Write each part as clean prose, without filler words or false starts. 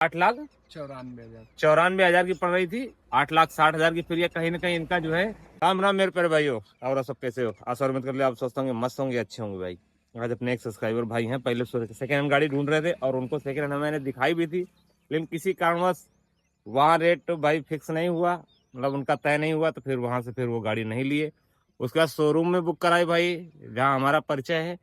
8,94,000 की पड़ रही थी, 8,60,000 की। फिर ये कहीं ना कहीं इनका जो है। राम राम मेरे प्यारे भाइयों, और सब कैसे हो? आशा और उम्मीद कर ले आप स्वस्थ होंगे, मस्त होंगे, अच्छे होंगे भाई। आज अपने एक सब्सक्राइबर भाई हैं, पहले सेकंड हैंड गाड़ी ढूंढ रहे थे और उनको सेकंड हैंड मैंने दिखाई भी थी, लेकिन किसी कारणवश वहाँ रेट तो भाई फिक्स नहीं हुआ, मतलब उनका तय नहीं हुआ, तो फिर वहां से फिर वो गाड़ी नहीं लिए। उसके बाद शोरूम में बुक कराई भाई, जहाँ हमारा परिचय है,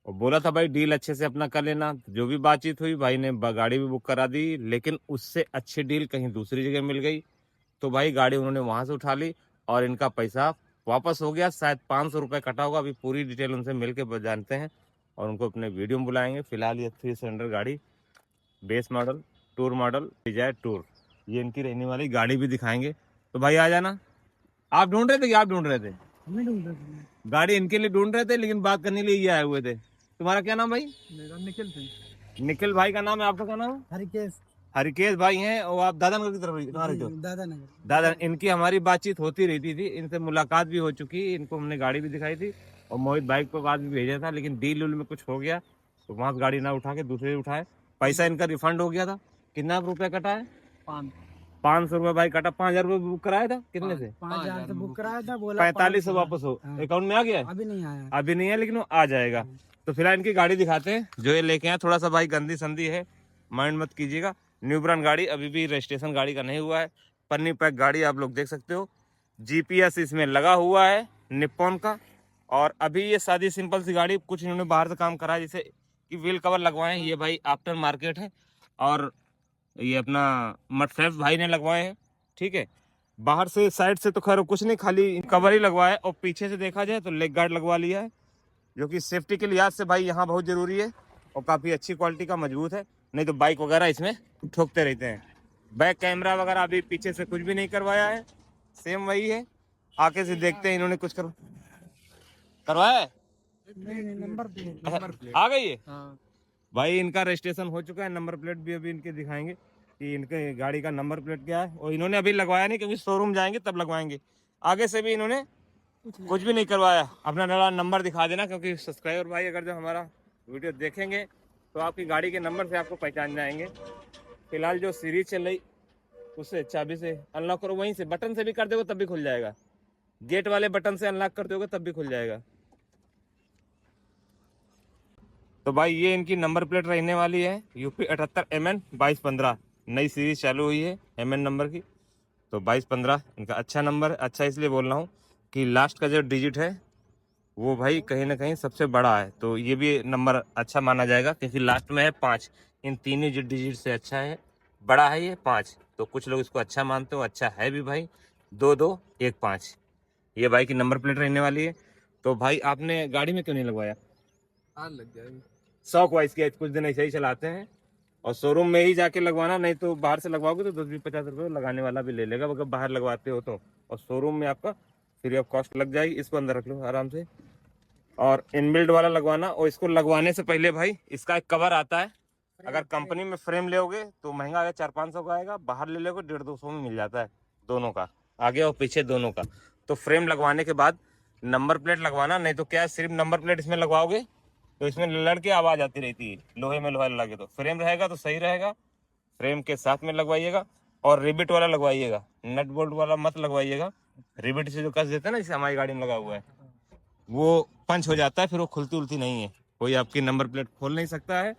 और बोला था भाई डील अच्छे से अपना कर लेना। जो भी बातचीत हुई, भाई ने गाड़ी भी बुक करा दी, लेकिन उससे अच्छी डील कहीं दूसरी जगह मिल गई। तो भाई गाड़ी उन्होंने वहां से उठा ली और इनका पैसा वापस हो गया। शायद 500 रुपये कटा होगा। अभी पूरी डिटेल उनसे मिलकर जानते हैं और उनको अपने वीडियो में बुलाएंगे। फिलहाल ये 3 सिलेंडर गाड़ी, base model, tour model, Dzire tour, ये इनकी रहने वाली गाड़ी भी दिखाएंगे। तो भाई आ जाना। आप ढूंढ रहे थे कि आप ढूंढ रहे थे? हमें ढूंढ रहे थे, गाड़ी इनके लिए ढूंढ रहे थे, लेकिन बात करने के लिए ये आए हुए थे। तुम्हारा क्या नाम भाई? मेरा निखिल सिंह। निखिल भाई का नाम है, आपका क्या नाम है? हरिकेश। हरिकेश भाई हैं, और आप दादानगर की तरफ कहाँ रहते हो? दादा नगर। दादा, इनकी हमारी बातचीत होती रहती थी, इनसे मुलाकात भी हो चुकी, इनको हमने गाड़ी भी दिखाई थी और मोहित बाइक को बाद भी भेजा था, लेकिन डील उल में कुछ हो गया तो वहां से गाड़ी ना उठा के दूसरे उठाए। पैसा इनका रिफंड हो गया था। कितना रुपया कटा है? 500 रुपये भाई कटा। 5,000 रुपये बुक कराया था, कितने से? 5,000 से बुक कराया था, बोला 4500 वापस हो। अकाउंट में आ गया? अभी नहीं आया। अभी नहीं है, लेकिन वो आ जाएगा। तो फिलहाल इनकी गाड़ी दिखाते हैं जो ये लेके आए। थोड़ा सा भाई गंदी संदी है, माइंड मत कीजिएगा। न्यू ब्रांड गाड़ी, अभी भी रजिस्ट्रेशन गाड़ी का नहीं हुआ है। पन्नी पैक गाड़ी आप लोग देख सकते हो। जीपीएस इसमें लगा हुआ है निप्पॉन का। और अभी ये सादी सिंपल सी गाड़ी, कुछ इन्होंने बाहर से काम करा है, जैसे कि व्हील कवर लगवाए हैं, ये भाई आफ्टर मार्केट है। और ये अपना मटसेफ भाई ने लगवाए हैं, ठीक है। बाहर से साइड से तो खैर कुछ नहीं, खाली कवर ही लगवाया है। और पीछे से देखा जाए तो लेग गार्ड लगवा लिया है, जो कि सेफ्टी के लिहाज से भाई यहाँ बहुत ज़रूरी है। और काफ़ी अच्छी क्वालिटी का, मजबूत है, नहीं तो बाइक वगैरह इसमें ठोकते रहते हैं। बैक कैमरा वगैरह अभी पीछे से कुछ भी नहीं करवाया है, सेम वही है। आगे से देखते हैं इन्होंने कुछ करवाया है। नहीं, नंबर प्लेट आ गई है। हाँ। भाई इनका रजिस्ट्रेशन हो चुका है, नंबर प्लेट भी अभी इनके दिखाएंगे कि इनके गाड़ी का नंबर प्लेट क्या है। और इन्होंने अभी लगवाया नहीं, क्योंकि शोरूम जाएंगे तब लगवाएंगे। आगे से भी इन्होंने कुछ भी नहीं करवाया। अपना नया नंबर दिखा देना, क्योंकि सब्सक्राइबर भाई अगर जो हमारा वीडियो देखेंगे तो आपकी गाड़ी के नंबर से आपको पहचान जाएंगे। फिलहाल जो सीरीज चल रही, उससे चाबी से अनलॉक करो, वहीं से बटन से भी कर दोगे तब भी खुल जाएगा। गेट वाले बटन से अनलॉक कर दोगे तब भी खुल जाएगा। तो भाई ये इनकी नंबर प्लेट रहने वाली है यूपी 78 MN 2215। नई सीरीज चालू हुई है MN नंबर की, तो 2215 इनका अच्छा नंबर है। अच्छा इसलिए बोल रहा हूँ कि लास्ट का जो डिजिट है वो भाई कहीं ना कहीं सबसे बड़ा है, तो ये भी नंबर अच्छा माना जाएगा, क्योंकि लास्ट में है 5। इन तीनों जो डिजिट से अच्छा है, बड़ा है ये 5, तो कुछ लोग इसको अच्छा मानते हो, अच्छा है भी भाई। 2215 ये भाई की नंबर प्लेट रहने वाली है। तो भाई आपने गाड़ी में क्यों नहीं लगवाया? लग जाएगी। शौक वाइज किया, कुछ दिन ऐसे ही चलाते हैं, और शोरूम में ही जाके लगवाना, नहीं तो बाहर से लगवाओगे तो 10-20-50 रुपये लगाने वाला भी ले लेगा अगर बाहर लगवाते हो तो। और शोरूम में आपका फ्री ऑफ कॉस्ट लग जाएगी। इसको अंदर रख लो आराम से। और इनबिल्ट वाला लगवाना, और इसको लगवाने से पहले भाई इसका एक कवर आता है। अगर कंपनी में फ्रेम लोगे तो महंगा आएगा, 400-500 का आएगा। बाहर ले लोगे 150-200 में मिल जाता है, दोनों का, आगे और पीछे दोनों का। तो फ्रेम लगवाने के बाद नंबर प्लेट लगवाना, नहीं तो क्या है, सिर्फ नंबर प्लेट इसमें लगवाओगे तो इसमें लड़के आवाज आती रहती है, लोहे में लोहा लगे। तो फ्रेम रहेगा तो सही रहेगा, फ्रेम के साथ में लगवाइएगा। और रिबिट वाला लगवाइएगा, नट बोल्ट वाला मत लगवाइएगा। रिबिट से जो कस देते हैं ना, जैसे हमारी गाड़ी में लगा हुआ है, वो पंच हो जाता है, फिर वो खुलती उलती नहीं है, कोई आपकी नंबर प्लेट खोल नहीं सकता है।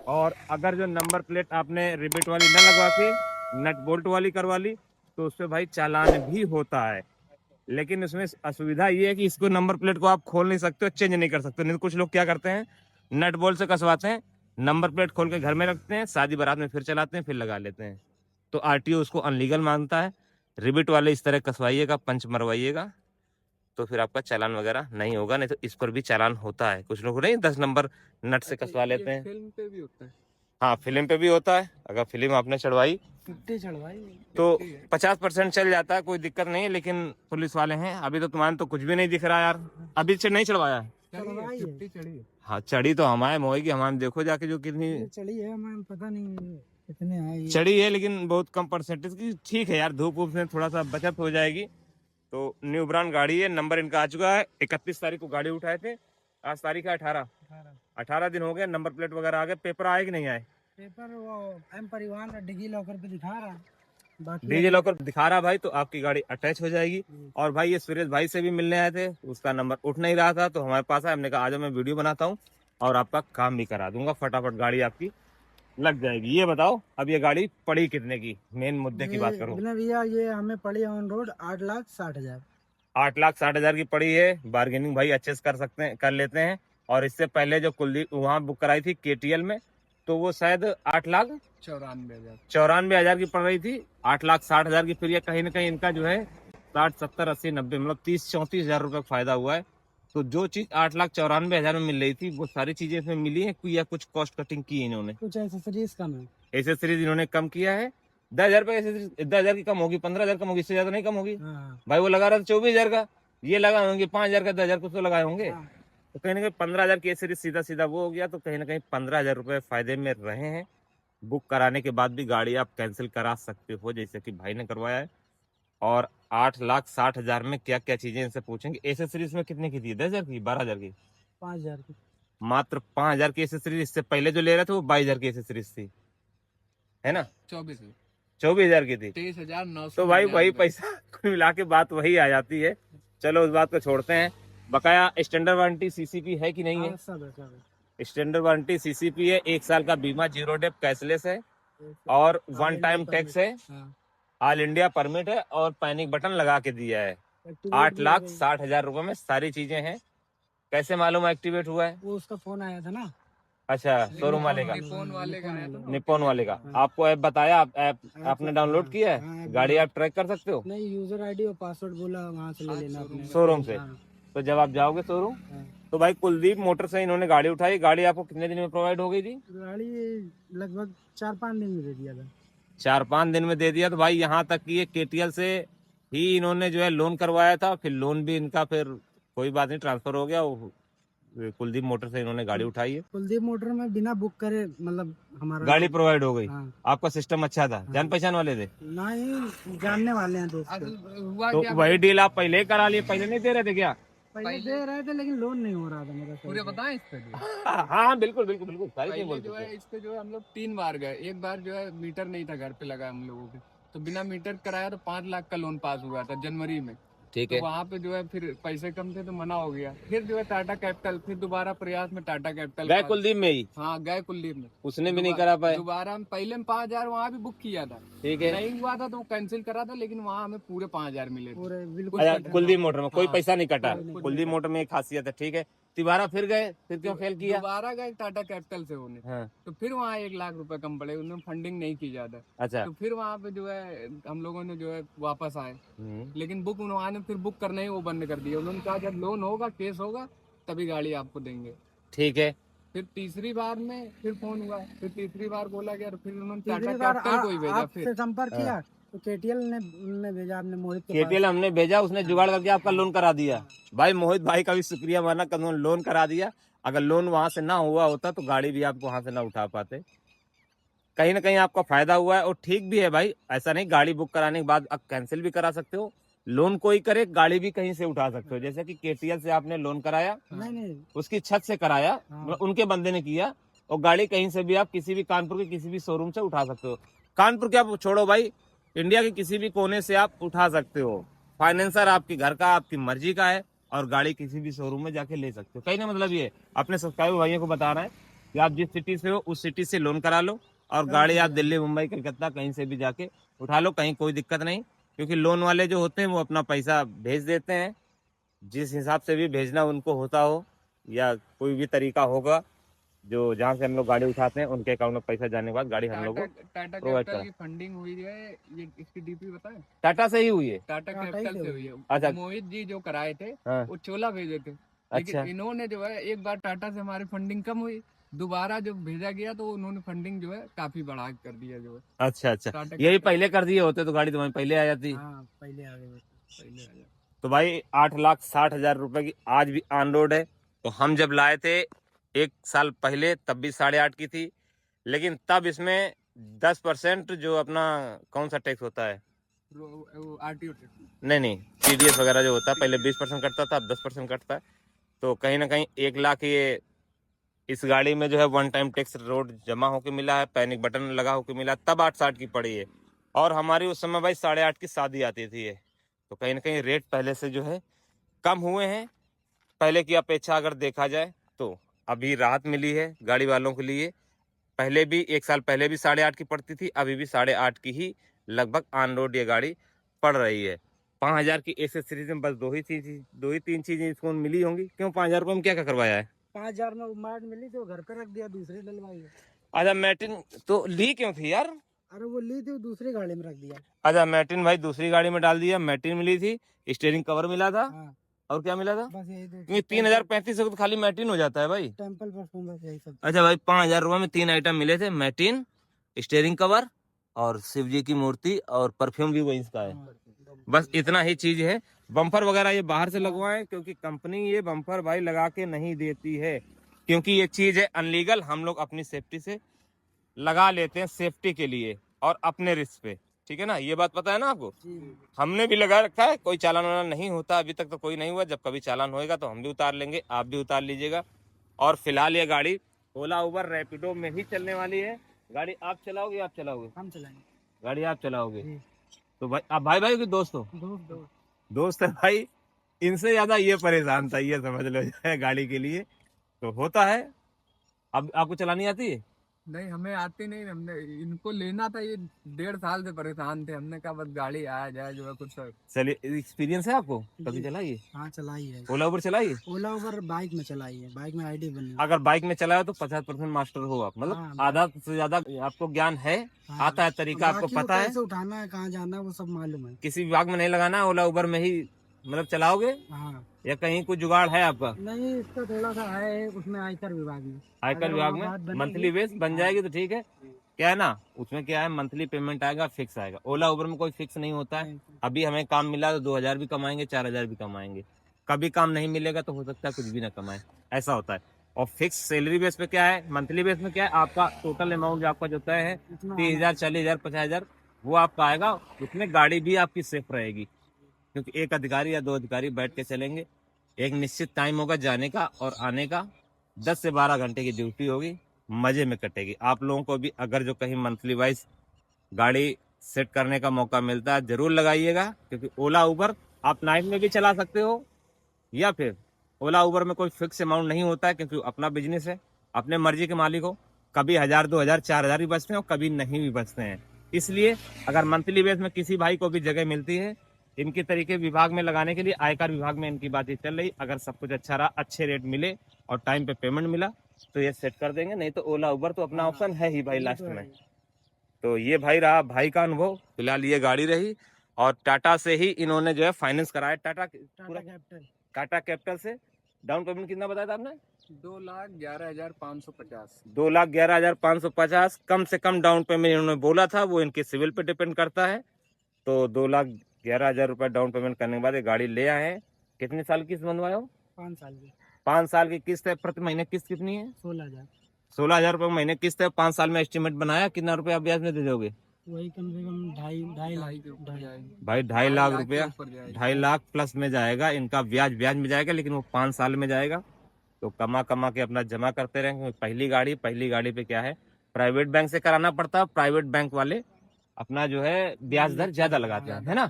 और अगर जो नंबर प्लेट आपने रिबिट वाली न लगवा के नट बोल्ट वाली करवा ली तो उससे भाई चालान भी होता है। लेकिन उसमें असुविधा ये है कि इसको नंबर प्लेट को आप खोल नहीं सकते हो, चेंज नहीं कर सकते। नहीं तो कुछ लोग क्या करते हैं, नट बोल्ट से कसवाते हैं, नंबर प्लेट खोल के घर में रखते हैं, शादी बारात में फिर चलाते हैं, फिर लगा लेते हैं। तो आरटीओ उसको अनलीगल मानता है। रिबिट वाले इस तरह कसवाइएगा, पंच मरवाइएगा, तो फिर आपका चालान वगैरह नहीं होगा। नहीं तो इस पर भी चालान होता है। कुछ लोग नहीं 10 नंबर नट से कसवा लेते हैं। फिल्म पे भी होता है। हाँ, फिल्म पे भी होता है। अगर फिल्म आपने चढ़वाई तो 50% चल जाता है, कोई दिक्कत नहीं है। लेकिन पुलिस वाले हैं, अभी तो तुम्हारे तो कुछ भी नहीं दिख रहा यार, अभी से नहीं चढ़वाया। हाँ चढ़ी तो हमारे मोएगी, हमारे देखो जाके जो कितनी चढ़ी है, हमें पता नहीं कितने आए। चढ़ी है, लेकिन बहुत कम परसेंटेज की। ठीक है यार, धूप वूप में थोड़ा सा बचत हो जाएगी। तो न्यू ब्रांड गाड़ी है, नंबर इनका आ चुका है। 31 तारीख को गाड़ी उठाए थे, आज तारीख है 18 दिन हो गए। नंबर प्लेट वगैरह आ गए। पेपर आए कि नहीं आए? पेपर वो एम परिवहन डिगी लॉकर पे दिखा रहा, बाकी डीजी लॉकर दिखा रहा भाई, तो आपकी गाड़ी अटैच हो जाएगी। हम्म। और भाई ये सुरेश भाई से भी मिलने आए थे, उसका नंबर उठ नहीं रहा था, तो हमारे पास आया, हमने कहा आज मैं वीडियो बनाता हूँ और आपका काम भी करा दूंगा, फटाफट गाड़ी आपकी लग जाएगी। ये बताओ अब ये गाड़ी पड़ी कितने की, मेन मुद्दे की बात करूँ। बिना भैया ये हमें पड़ी ऑन रोड 8,60,000। 8,60,000 की पड़ी है, बार्गेनिंग भाई अच्छे से कर सकते हैं, कर लेते हैं। और इससे पहले जो कुलदीप वहाँ बुक कराई थी केटीएल में, तो वो शायद 94,000। 8,94,000 की पड़ रही थी। 8,60,000 की। फिर ये कहीं ना कहीं इनका जो है 60, 70, 80, 90 मतलब 30, 34 हजार रुपये का फायदा हुआ है। तो जो चीज 8,94,000 में मिल रही थी, वो सारी चीजें इसमें मिली है या कुछ कॉस्ट कटिंग की है इन्होंने? कुछ एसेसरीज कम है। एसेसरीज इन्होंने कम किया है। 10,000 रुपये एसेसरीज, 10,000 की कम होगी, 15,000 कम होगी, इससे ज्यादा नहीं कम होगी। हाँ भाई वो लगा रहा था 24,000 का, ये लगाए होंगे 5,000 का, 10,000 कुछ तो लगाए होंगे। हाँ। तो कहीं ना कहीं 15,000 की एसेसरीज सीधा सीधा वो हो गया, तो कहीं ना कहीं 15,000 रुपये फायदे में रहे हैं। बुक कराने के बाद भी गाड़ी आप कैंसिल करा सकते हो, जैसे कि भाई ने करवाया है। और 8,60,000 में क्या क्या चीजें इनसे पूछेंगे। एसेसरीज में कितने की थी? 10,000 की, 12,000 की? 5,000 की। मात्र 5,000 की एसेसरीज। इससे पहले जो ले रहे थे वो 22,000 की एसेसरीज थी, है ना? 24,000 की थी। 23,900। तो भाई वही पैसा कुल मिला के बात वही आ जाती है। चलो उस बात को छोड़ते हैं। बकाया स्टैंडर्ड वारंटी सीसीपी है कि नहीं है? हाँ, सब है सब है। स्टैंडर्ड वारंटी सीसीपी है, 1 साल का बीमा, जीरो डेप कैशलेस है, और वन टाइम टैक्स है, हाँ। ऑल इंडिया परमिट है, और पैनिक बटन लगा के दिया है। एक्टिवेट 8,60,000 रुपए में सारी चीजें हैं। कैसे मालूम एक्टिवेट हुआ है? वो उसका फोन आया था ना। अच्छा, शोरूम वाले का, निप्पॉन वाले का आया था। निप्पॉन वाले का आपको ऐप बताया? आप ऐप आपने डाउनलोड किया है? हाँ, गाड़ी आप ट्रैक कर सकते हो नहीं, यूजर आईडी और पासवर्ड बोला वहाँ से ले लेना अपने शोरूम से। हाँ, तो जब आप जाओगे शोरूम, हाँ। तो भाई कुलदीप मोटर से इन्होंने गाड़ी उठाई। गाड़ी आपको कितने दिन में प्रोवाइड हो गई थी? गाड़ी लगभग 4-5 दिन में दे दिया था। 4-5 दिन में दे दिया। तो भाई यहाँ तक कि ये केटीएल से ही इन्होंने जो है लोन करवाया था, फिर लोन भी इनका फिर कोई बात नहीं ट्रांसफर हो गया। कुलदीप मोटर से इन्होंने गाड़ी उठाई है, कुलदीप मोटर में बिना बुक करे मतलब हमारा गाड़ी प्रोवाइड हो गई। हाँ। आपका सिस्टम अच्छा था, जान पहचान वाले थे? नहीं, जानने वाले हैं दोस्त। तो वही डील आप पहले ही करा लिए, पहले नहीं दे रहे थे क्या? पहले दे रहे थे लेकिन लोन नहीं हो रहा था मेरा। पूरे बताएं इस पे हाँ हाँ, बिल्कुल बिल्कुल बिल्कुल, सारी चीजें बोल जो सकते है हैं। इस पे जो है हम लोग 3 बार गए। एक बार जो है मीटर नहीं था घर पे लगा हम लोगों के, तो बिना मीटर कराया तो 5 लाख का लोन पास हुआ था जनवरी में। ठीक तो है। वहाँ पे जो है फिर पैसे कम थे तो मना हो गया। फिर जो है टाटा कैपिटल, फिर दोबारा प्रयास में टाटा कैपिटल गए कुलदीप में ही, हाँ गए कुलदीप में, उसने भी नहीं करा पाए। दोबारा हम पहले में 5,000 वहाँ भी बुक किया था, ठीक है। नहीं हुआ था तो कैंसिल करा था, लेकिन वहाँ हमें पूरे 5,000 मिले थे। बिल्कुल अच्छा, कुलदीप मोटर में कोई हाँ, पैसा नहीं कटा। कोई नहीं कुलदीप मोटर में एक खासियत है। ठीक है, तिबारा फिर गए, फिर क्यों फेल किया? दोबारा गए टाटा कैपिटल से होने, हाँ, तो फिर वहाँ 1 लाख रुपए कम पड़े, उन्होंने फंडिंग नहीं की ज्यादा। अच्छा। तो फिर वहाँ पे जो है हम लोगों ने जो है वापस आए, हम्म, लेकिन बुक उन्होंने फिर बुक करना ही वो बंद कर दिया। उन्होंने कहा जब लोन होगा, केस होगा, तभी गाड़ी आपको देंगे। ठीक है। फिर तीसरी बार में फिर फोन हुआ, फिर तीसरी बार बोला गया, फिर उन्होंने टाटा कैपिटल को ही भेजा। फिर संपर्क किया तो केटीएल ने भेजा, आपने मोहित के केटीएल हमने भेजा, उसने जुगाड़ करके आपका लोन करा दिया। भाई मोहित भाई का भी शुक्रिया माना, कल उन्होंने लोन करा दिया। अगर लोन वहां से ना हुआ होता तो गाड़ी भी आप वहां से ना उठा पाते। कहीं ना कहीं आपका फायदा हुआ है, और ठीक भी है भाई। ऐसा नहीं, गाड़ी बुक कराने के बाद आप कैंसिल भी करा सकते हो, लोन कोई करे, गाड़ी भी कहीं से उठा सकते हो। जैसे कि केटीएल से आपने लोन कराया, नहीं उसकी छत से कराया, हाँ। उनके बंदे ने किया, और गाड़ी कहीं से भी आप किसी भी कानपुर के किसी भी शोरूम से उठा सकते हो। कानपुर के आप छोड़ो भाई, इंडिया के किसी भी कोने से आप उठा सकते हो। फाइनेंसर आपके घर का, आपकी मर्जी का है, और गाड़ी किसी भी शोरूम में जाके ले सकते हो। कहीं ना मतलब ये अपने सब्सक्राइबर भाइयों को बता रहा है कि आप जिस सिटी से हो उस सिटी से लोन करा लो, और गाड़ी आप दिल्ली, मुंबई, कलकत्ता कहीं से भी जाके उठा लो, कहीं कोई दिक्कत नहीं। क्योंकि लोन वाले जो होते हैं वो अपना पैसा भेज देते हैं, जिस हिसाब से भी भेजना उनको होता हो, या कोई भी तरीका होगा जो जहाँ से हम लोग गाड़ी उठाते हैं उनके अकाउंट में पैसा जाने के बाद गाड़ी हम लोग को टाटा प्रोवाइड कैपिटल करा। की फंडिंग हुई है, ये इसकी डीपी बताएं। टाटा से ही हुई है। टाटा कैपिटल से हुई है। अच्छा। मोहित जी जो कराए थे हाँ, वो चोला भेजे थे, लेकिन अच्छा इन्होंने जो है एक बार टाटा से हमारी फंडिंग कम हुई, दोबारा जब भेजा गया तो उन्होंने फंडिंग जो है काफी बढ़ा कर दिया जो है। अच्छा अच्छा, टाटा यही पहले कर दिए होते तो गाड़ी तुम्हारी पहले आ जाती। हाँ, पहले आ गए, पहले आ गए। तो भाई 8,60,000 रुपए की आज भी ऑन रोड है। तो हम जब लाए थे 1 साल पहले, तब भी 8.5 की थी, लेकिन तब इसमें 10% जो अपना कौन सा टैक्स होता है, आरटीओ नहीं नहीं, टीडीएस वगैरह जो होता है, पहले 20% कटता था, अब 10% कटता है। तो कहीं ना कहीं 1 लाख ये इस गाड़ी में जो है वन टाइम टैक्स रोड जमा होके मिला है, पैनिक बटन लगा होके मिला, तब 860 की पड़ी है। और हमारी उस समय भाई 8.5 की शादी आती थी ये, तो कहीं ना कहीं रेट पहले से जो है कम हुए हैं पहले की अपेक्षा अगर देखा जाए तो। अभी राहत मिली है गाड़ी वालों के लिए। पहले भी 1 साल पहले भी 8.5 की पड़ती थी, अभी भी 8.5 की ही लगभग ऑन रोड ये गाड़ी पड़ रही है। 5,000 की एसेसरीज में बस दो ही तीन चीजें इसको मिली होंगी। क्यों 5,000 रुपये में क्या क्या करवाया है? 5,000 में मैट मिली तो घर पे रख दिया, दूसरी डलवाई है। अच्छा मैटिन तो ली क्यों थी यार? अरे वो ली थी, वो दूसरी गाड़ी में रख दिया। अच्छा मैटिन भाई दूसरी गाड़ी में डाल दिया। मैटिन मिली थी, स्टीयरिंग कवर मिला था, हाँ, और क्या मिला था? बस यही दो। क्योंकि 3,035 तो खाली मैटिन हो जाता है भाई। टेम्पल परफॉर्मेंस यही सब। अच्छा भाई 5,000 रुपये में 3 आइटम मिले थे, मैटिन, स्टीयरिंग कवर और शिव जी की मूर्ति, और परफ्यूम भी वही का है। बस इतना ही चीज है। बम्पर वगैरह ये बाहर से लगवाएं, क्योंकि कंपनी ये बम्पर भाई लगा के नहीं देती है, क्योंकि ये चीज है अनलीगल। हम लोग अपनी सेफ्टी से लगा लेते हैं, सेफ्टी के लिए और अपने रिस्क पे, ठीक है ना? ये बात पता है ना आपको? हमने भी लगा रखा है, कोई चालान वालान नहीं होता अभी तक तो, कोई नहीं हुआ। जब कभी चालान होएगा तो हम भी उतार लेंगे, आप भी उतार लीजिएगा। और फिलहाल ये गाड़ी ओला उबर रैपिडो में ही चलने वाली है। गाड़ी आप चलाओगे? आप चलाओगे? हम चलाएंगे। गाड़ी आप चलाओगे? तो भाई आप भाई भाई की दोस्त हो? दोस्त दोस्त है भाई। इनसे ज्यादा ये परेशान था, ये समझ लो गाड़ी के लिए। तो होता है। अब आपको चलानी आती है? नहीं, हमें आती नहीं। हमने इनको लेना था, ये 1.5 साल से परेशान थे। हमने कहा बस गाड़ी आ जाए जो है कुछ। चलिए, एक्सपीरियंस है आपको? कभी चलाई? हाँ चलाई है। ओला उबर चलाई? ओला उबर बाइक में चलाई है, बाइक में आईडी बनी है। अगर बाइक में चलाया तो 50% मास्टर हो आप, मतलब हाँ, आधा से ज्यादा आपको ज्ञान है। हाँ, आता है तरीका, आपको बाकी वो पता है। कैसे उठाना है, कहाँ जाना है, वो सब मालूम है। किसी विभाग में नहीं लगाना है, ओला उबर में ही मतलब चलाओगे, हाँ, या कहीं कुछ जुगाड़ है आपका? नहीं इसका थोड़ा सा है उसमें, आयकर विभाग में। आयकर अगर विभाग वहाँ बात में बनेगी- मंथली बेस बन जाएगी तो ठीक है। क्या है ना, उसमें क्या है, मंथली पेमेंट आएगा, फिक्स आएगा। ओला उबर में कोई फिक्स नहीं होता है। अभी हमें काम मिला तो 2,000 भी कमाएंगे, 4,000 भी कमाएंगे। कभी काम नहीं मिलेगा तो हो सकता है कुछ भी ना कमाए, ऐसा होता है। और फिक्स सैलरी बेस पे क्या है, मंथली बेस में क्या है, आपका टोटल अमाउंट जो आपका जो तय है 30,000, 40,000, 50,000 वो आपका आएगा। उसमें गाड़ी भी आपकी सेफ रहेगी, क्योंकि एक अधिकारी या 2 अधिकारी बैठ के चलेंगे। एक निश्चित टाइम होगा जाने का और आने का, 10 से 12 घंटे की ड्यूटी होगी, मजे में कटेगी। आप लोगों को भी अगर जो कहीं मंथली वाइज गाड़ी सेट करने का मौका मिलता है जरूर लगाइएगा, क्योंकि ओला उबर आप नाइट में भी चला सकते हो, या फिर ओला उबर में कोई फिक्स अमाउंट नहीं होता है, क्योंकि अपना बिजनेस है, अपने मर्जी के मालिक हो। कभी 1,000, 2,000, 4,000 भी बचते हैं और कभी नहीं भी बचते हैं। इसलिए अगर मंथली बेस में किसी भाई को भी जगह मिलती है इनके तरीके विभाग में लगाने के लिए, आयकर विभाग में इनकी बातें चल रही, अगर सब कुछ अच्छा रहा, अच्छे रेट मिले और टाइम पे पेमेंट मिला तो ये सेट कर देंगे। नहीं तो ओला उबर तो अपना ऑप्शन है ही भाई लास्ट में। तो ये भाई रहा भाई का अनुभव। फिलहाल ये गाड़ी रही, और टाटा से ही इन्होंने जो है फाइनेंस कराया। टाटा कैपिटल से। डाउन पेमेंट कितना बताया था आपने? 2,11,550। 2,11,550 कम से कम डाउन पेमेंट इन्होंने बोला था। वो इनके सिविल पे डिपेंड करता है। तो 2,11,000 रुपए डाउन पेमेंट करने के बाद ये गाड़ी ले आए हैं। कितने साल की किस्त बनवाए हो? 5 साल की। 5 साल की किस्त है। प्रति महीने किस्त कितनी है? 16,000। 16,000 रुपये महीने किस्त है। 5 साल में एस्टिमेट बनाया कितना रुपया ब्याज में दे दोगे? वही कम से कम 2.5 लाख। भाई 2.5 लाख रुपया, 2.5 लाख प्लस में जाएगा इनका ब्याज में जाएगा, लेकिन वो 5 साल में जाएगा। तो कमा के अपना जमा करते रहेंगे। पहली गाड़ी पे क्या है, प्राइवेट बैंक से कराना पड़ता है। प्राइवेट बैंक वाले अपना जो है ब्याज दर ज्यादा लगाते हैं, है ना?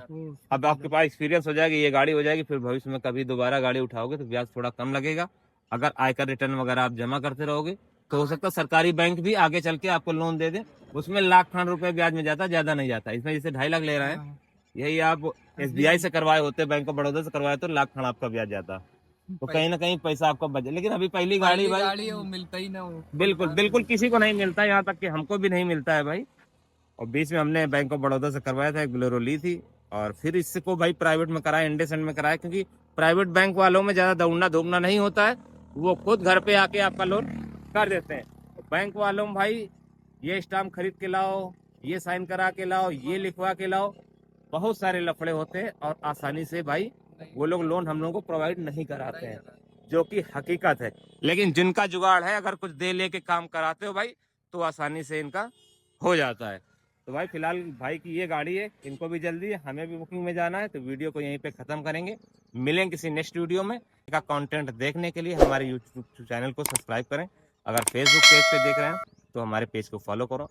अब आपके पास एक्सपीरियंस हो जाएगी, ये गाड़ी हो जाएगी, फिर भविष्य में कभी दोबारा गाड़ी उठाओगे तो ब्याज थोड़ा कम लगेगा। अगर आयकर रिटर्न वगैरह आप जमा करते रहोगे तो हो सकता है सरकारी बैंक भी आगे चल के आपको लोन दे दे। उसमें लाख खंड रुपए ब्याज में जाता, ज्यादा नहीं जाता। इसमें जैसे 2.5 लाख ले रहे हैं, यही आप SBI से करवाए होते, बैंक ऑफ बड़ौदा से करवाए तो लाख खंड आपका ब्याज जाता। तो कहीं ना कहीं पैसा आपका बचे। लेकिन अभी पहली गाड़ी भाई वो मिलता ही ना वो। बिल्कुल किसी को नहीं मिलता, यहाँ तक कि हमको भी नहीं मिलता है भाई। और बीच में हमने बैंक ऑफ बड़ौदा से करवाया था, एक बोलेरो ली थी, और फिर इसको भाई प्राइवेट में कराया, इंडसइंड में कराया। क्योंकि प्राइवेट बैंक वालों में ज्यादा दौड़ना धूपना नहीं होता है, वो खुद घर पे आके आपका लोन कर देते हैं। बैंक वालों में भाई ये स्टाम्प खरीद के लाओ, ये साइन करा के लाओ, ये लिखवा के लाओ, बहुत सारे लफड़े होते हैं, और आसानी से भाई वो लोग लोन हम लोगों को प्रोवाइड नहीं कराते हैं, जो कि हकीकत है। लेकिन जिनका जुगाड़ है, अगर कुछ दे लेके काम कराते हो भाई, तो आसानी से इनका हो जाता है। तो भाई फिलहाल भाई की ये गाड़ी है, इनको भी जल्दी है, हमें भी बुकिंग में जाना है। तो वीडियो को यहीं पे खत्म करेंगे, मिलेंगे किसी नेक्स्ट वीडियो में। का कंटेंट देखने के लिए हमारे यूट्यूब चैनल को सब्सक्राइब करें, अगर फेसबुक पेज पे देख रहे हैं तो हमारे पेज को फॉलो करो।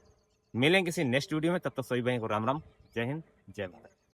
मिलेंगे किसी नेक्स्ट वीडियो में, तब तक सभी भाई को राम राम, जय हिंद, जय भारत।